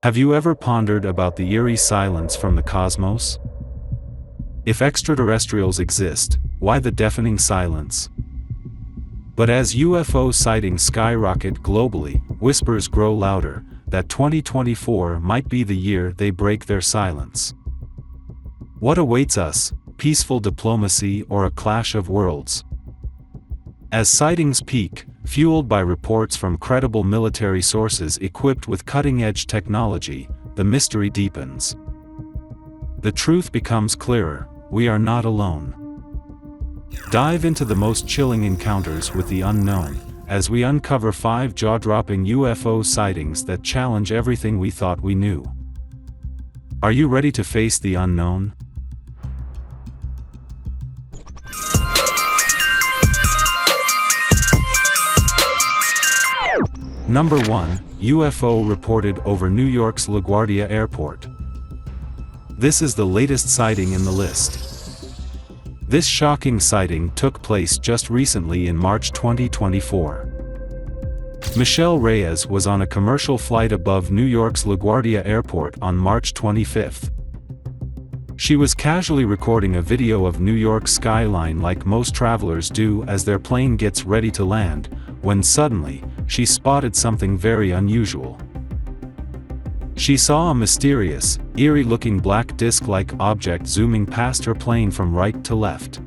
Have you ever pondered about the eerie silence from the cosmos? If extraterrestrials exist, why the deafening silence? But as UFO sightings skyrocket globally, whispers grow louder that 2024 might be the year they break their silence. What awaits us, peaceful diplomacy or a clash of worlds? As sightings peak, fueled by reports from credible military sources equipped with cutting-edge technology, the mystery deepens. The truth becomes clearer: we are not alone. Dive into the most chilling encounters with the unknown, as we uncover 5 jaw-dropping UFO sightings that challenge everything we thought we knew. Are you ready to face the unknown? Number 1, UFO reported over New York's LaGuardia Airport. This is the latest sighting in the list. This shocking sighting took place just recently in March 2024. Michelle Reyes was on a commercial flight above New York's LaGuardia Airport on March 25. She was casually recording a video of New York's skyline like most travelers do as their plane gets ready to land, when suddenly, she spotted something very unusual. She saw a mysterious, eerie-looking black disc-like object zooming past her plane from right to left.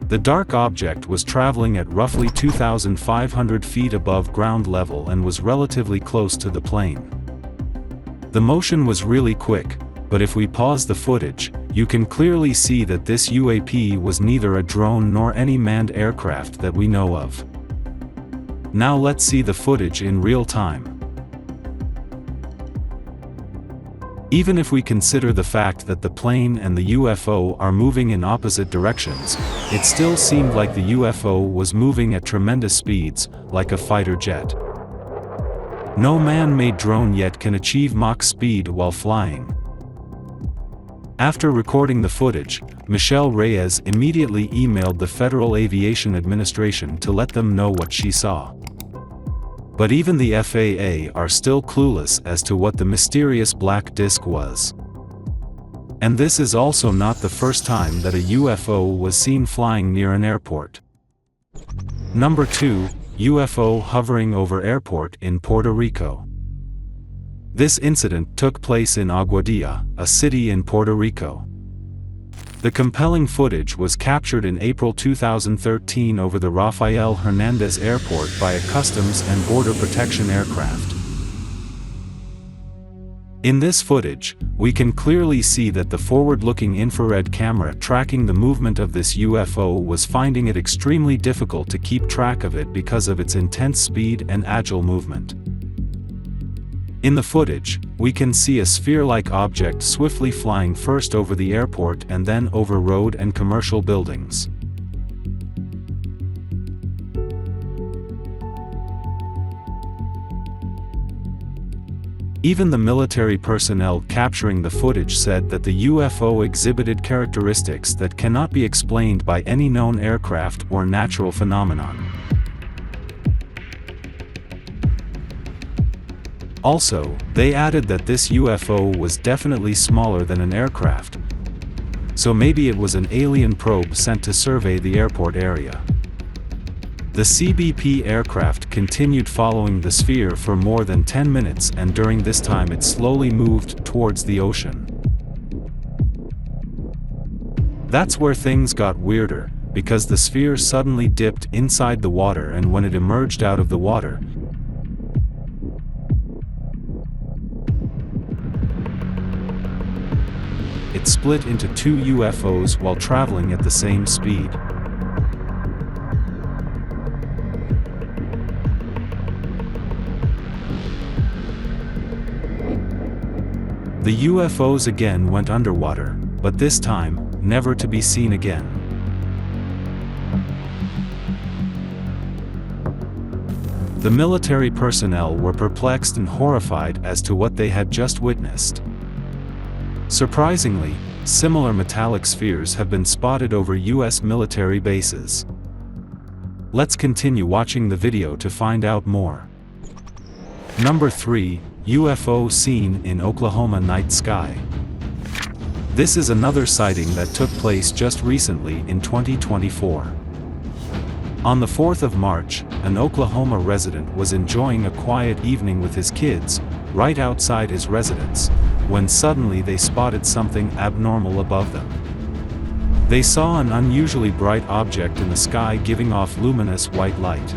The dark object was traveling at roughly 2,500 feet above ground level and was relatively close to the plane. The motion was really quick, but if we pause the footage, you can clearly see that this UAP was neither a drone nor any manned aircraft that we know of. Now let's see the footage in real time. Even if we consider the fact that the plane and the UFO are moving in opposite directions, it still seemed like the UFO was moving at tremendous speeds, like a fighter jet. No man-made drone yet can achieve Mach speed while flying. After recording the footage, Michelle Reyes immediately emailed the Federal Aviation Administration to let them know what she saw. But even the FAA are still clueless as to what the mysterious black disc was. And this is also not the first time that a UFO was seen flying near an airport. Number 2, UFO hovering over airport in Puerto Rico. This incident took place in Aguadilla, a city in Puerto Rico. The compelling footage was captured in April 2013 over the Rafael Hernandez Airport by a Customs and Border Protection aircraft. In this footage, we can clearly see that the forward-looking infrared camera tracking the movement of this UFO was finding it extremely difficult to keep track of it because of its intense speed and agile movement. In the footage, we can see a sphere-like object swiftly flying first over the airport and then over road and commercial buildings. Even the military personnel capturing the footage said that the UFO exhibited characteristics that cannot be explained by any known aircraft or natural phenomenon. Also, they added that this UFO was definitely smaller than an aircraft. So maybe it was an alien probe sent to survey the airport area. The CBP aircraft continued following the sphere for more than 10 minutes, and during this time it slowly moved towards the ocean. That's where things got weirder, because the sphere suddenly dipped inside the water, and when it emerged out of the water, it split into 2 UFOs while traveling at the same speed. The UFOs again went underwater, but this time, never to be seen again. The military personnel were perplexed and horrified as to what they had just witnessed. Surprisingly, similar metallic spheres have been spotted over US military bases. Let's continue watching the video to find out more. Number 3, UFO seen in Oklahoma night sky. This is another sighting that took place just recently in 2024. On the 4th of March, an Oklahoma resident was enjoying a quiet evening with his kids, right outside his residence, when suddenly they spotted something abnormal above them. They saw an unusually bright object in the sky giving off luminous white light.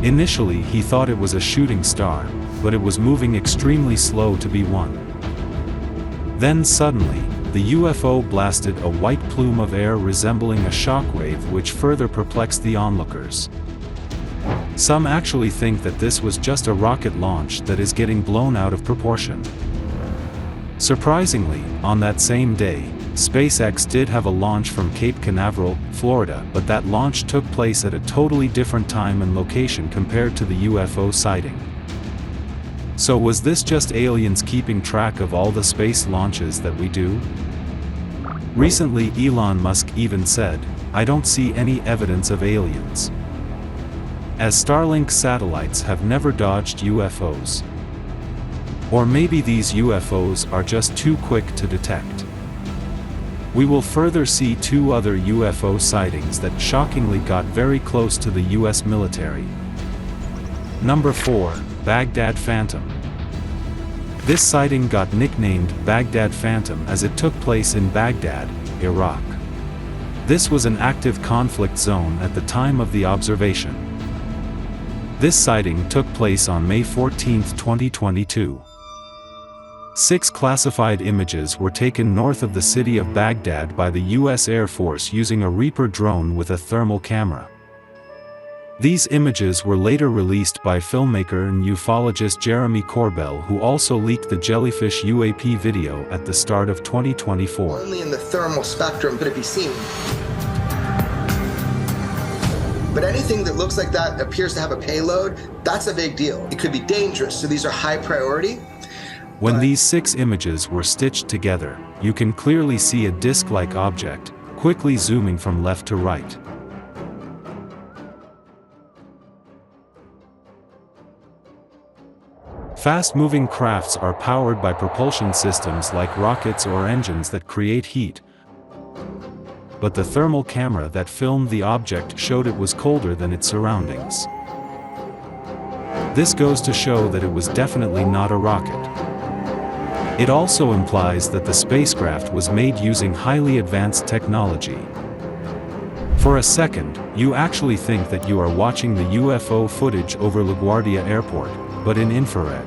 Initially he thought it was a shooting star, but it was moving extremely slow to be one. Then suddenly, the UFO blasted a white plume of air resembling a shockwave, which further perplexed the onlookers. Some actually think that this was just a rocket launch that is getting blown out of proportion. Surprisingly, on that same day, SpaceX did have a launch from Cape Canaveral, Florida, but that launch took place at a totally different time and location compared to the UFO sighting. So was this just aliens keeping track of all the space launches that we do? Recently Elon Musk even said, "I don't see any evidence of aliens," as Starlink satellites have never dodged UFOs. Or maybe these UFOs are just too quick to detect. We will further see two other UFO sightings that shockingly got very close to the US military. Number 4, Baghdad Phantom. This sighting got nicknamed Baghdad Phantom as it took place in Baghdad, Iraq. This was an active conflict zone at the time of the observation. This sighting took place on May 14, 2022. 6 classified images were taken north of the city of Baghdad by the U.S. Air Force using a Reaper drone with a thermal camera. These images were later released by filmmaker and ufologist Jeremy Corbell, who also leaked the jellyfish UAP video at the start of 2024. Only in the thermal spectrum could it be seen. But anything that looks like that appears to have a payload, that's a big deal. It could be dangerous, so these are high priority. When these 6 images were stitched together, you can clearly see a disc-like object, quickly zooming from left to right. Fast-moving crafts are powered by propulsion systems like rockets or engines that create heat. But the thermal camera that filmed the object showed it was colder than its surroundings. This goes to show that it was definitely not a rocket. It also implies that the spacecraft was made using highly advanced technology. For a second, you actually think that you are watching the UFO footage over LaGuardia Airport, but in infrared.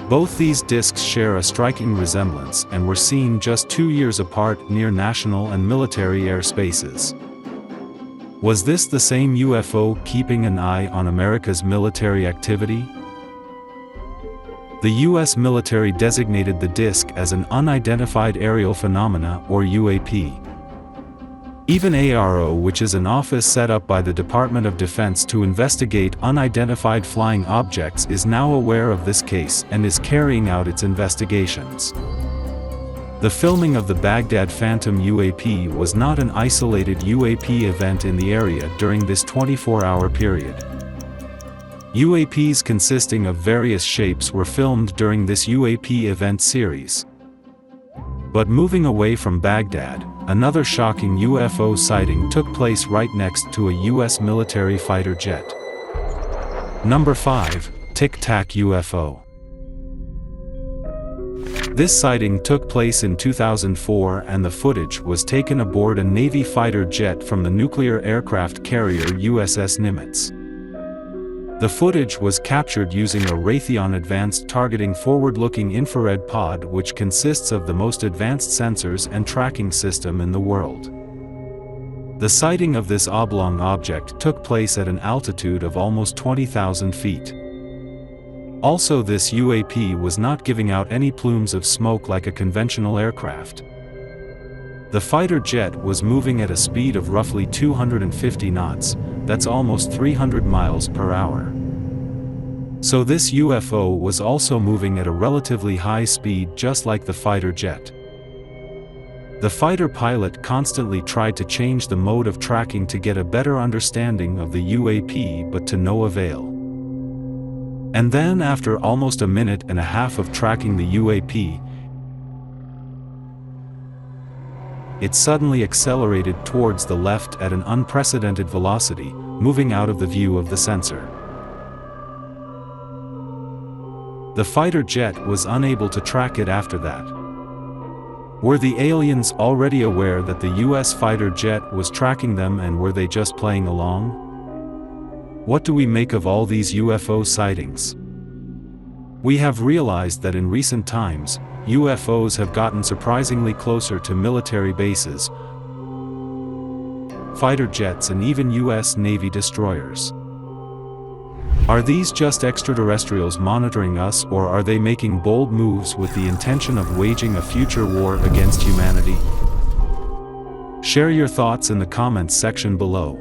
Both these discs share a striking resemblance and were seen just 2 years apart near national and military airspaces. Was this the same UFO keeping an eye on America's military activity? The U.S. military designated the disk as an unidentified aerial phenomena, or UAP. Even ARO, which is an office set up by the Department of Defense to investigate unidentified flying objects, is now aware of this case and is carrying out its investigations. The filming of the Baghdad Phantom UAP was not an isolated UAP event in the area during this 24-hour period. UAPs consisting of various shapes were filmed during this UAP event series. But moving away from Baghdad, another shocking UFO sighting took place right next to a U.S. military fighter jet. Number 5, Tic Tac UFO. This sighting took place in 2004 and the footage was taken aboard a Navy fighter jet from the nuclear aircraft carrier USS Nimitz. The footage was captured using a Raytheon Advanced Targeting Forward-Looking Infrared Pod, which consists of the most advanced sensors and tracking system in the world. The sighting of this oblong object took place at an altitude of almost 20,000 feet. Also, this UAP was not giving out any plumes of smoke like a conventional aircraft. The fighter jet was moving at a speed of roughly 250 knots, that's almost 300 miles per hour. So this UFO was also moving at a relatively high speed, just like the fighter jet. The fighter pilot constantly tried to change the mode of tracking to get a better understanding of the UAP, but to no avail. And then after almost a minute and a half of tracking the UAP, it suddenly accelerated towards the left at an unprecedented velocity, moving out of the view of the sensor. The fighter jet was unable to track it after that. Were the aliens already aware that the US fighter jet was tracking them, and were they just playing along? What do we make of all these UFO sightings? We have realized that in recent times, UFOs have gotten surprisingly closer to military bases, fighter jets, and even US Navy destroyers. Are these just extraterrestrials monitoring us, or are they making bold moves with the intention of waging a future war against humanity? Share your thoughts in the comments section below.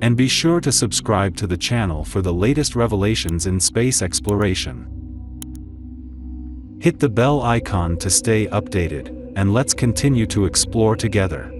And be sure to subscribe to the channel for the latest revelations in space exploration. Hit the bell icon to stay updated, and let's continue to explore together.